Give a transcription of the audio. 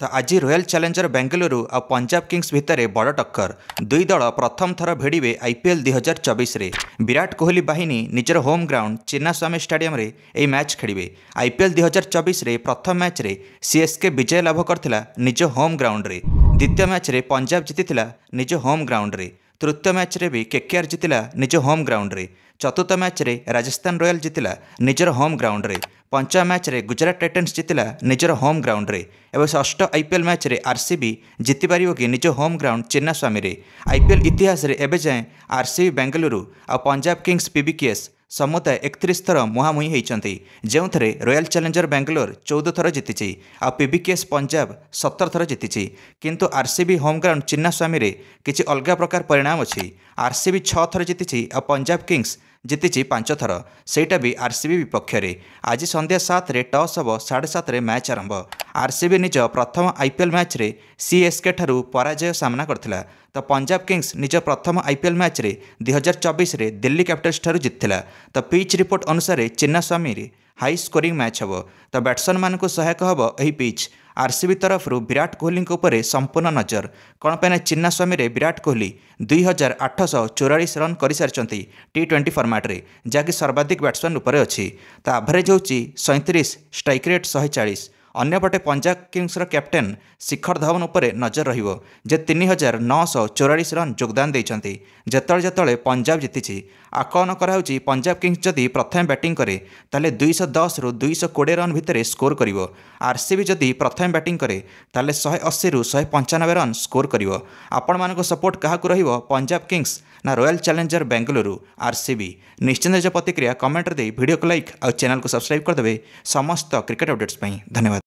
तो आज royal challenger Bengaluru और पंजाब किंग्स भितर बड़ टक्कर दुई दल प्रथम थर भिड़े आईपीएल 2024 रे। विराट कोहली बाहिनी निजर होम ग्राउंड चिन्नास्वामी स्टेडियम रे यह मैच खेलिए। आईपीएल 2024 रे प्रथम मैच रे सीएसके विजय लाभ करथिला निज होम ग्राउंड रे। द्वितीय मैच रे पंजाब जीतिथिला निज होम ग्राउंड रे। तृतीय मैच रे भी केकेआर जीतिला निज होम ग्राउंड रे। चतुर्थ मैच रे राजस्थान रॉयल जीतिला निजर होम ग्राउंड रे। पंचम मैच रे गुजरात टाइटन्स जीतिला निजर होम ग्राउंड रे। एवं षष्ठ आईपीएल मैच रे आरसीबी जीति पारिबो कि निज होम ग्राउंड चिन्नास्वामी रे। आईपीएल इतिहास रे एबे जाए आरसीबी बेंगलुरु और पंजाब किंग्स पीबीकेएस समुदाय 31 थर मुहांमुही होती, जो रॉयल चैलेंजर बेंगलोर 14 थर जीति आ पीबीकेएस पंजाब 17 थर जीति। किंतु आरसीबी होम ग्राउंड चिन्नास्वामी रे किसी अलग प्रकार परिणाम अच्छी। आरसीबी 6 थर जीति आ पंजाब किंग्स जीति 5 थर, सेटा भी आरसीबी विपक्ष में। आज संध्या 7 रे टॉस हम 7:30 रे मैच आरंभ। आरसीबी निज प्रथम आईपीएल मैच रे सीएसके ठारू पराजय सामना करथिला, तो पंजाब किंग्स निज प्रथम आईपीएल मैच रे 2024 रे दिल्ली कैपिटल्स ठारू जीतिला। तो पिच रिपोर्ट अनुसार चिन्नास्वामी रे हाई स्कोरिंग मैच हम, तो बैट्समैन मानक सहायक हम यही पिच। आरसीबी तरफ विराट कोहली उपर संपूर्ण नजर कौन पे चिन्नास्वामी रे विराट कोहली 2844 रन कर सारी T20 फर्माट रे, जहाँकि सर्वाधिक बैट्समैन उपर अच्छी। तो एवरेज हो 37, स्ट्राइक रेट 140। अन्यपटे पंजाब किंग्स कैप्टेन शिखर धवन उपर नजर रहिबो जे 3944 रन योगदान देइछंती जेतळे पंजाब जीति। आकलन कराउची पंजाब किंग्स जदि प्रथम बैटिंग करे ताले 210 रु 220 रन भितर स्कोर करिवो। आरसीबी जदि प्रथम बैटिंग करे ताले 180 रु 195 रन स्कोर करिवो। आपण मानको सपोर्ट काहाकु रहिबो, पंजाब किंग्स ना रॉयल चैलेंजर बेंगलुरु आरसीबी? निश्चित निज प्रतिक्रिया कमेंट दे वीडियो को लाइक और चैनल को सब्सक्राइब करदेवे समस्त क्रिकेट अपडेट्स। धन्यवाद।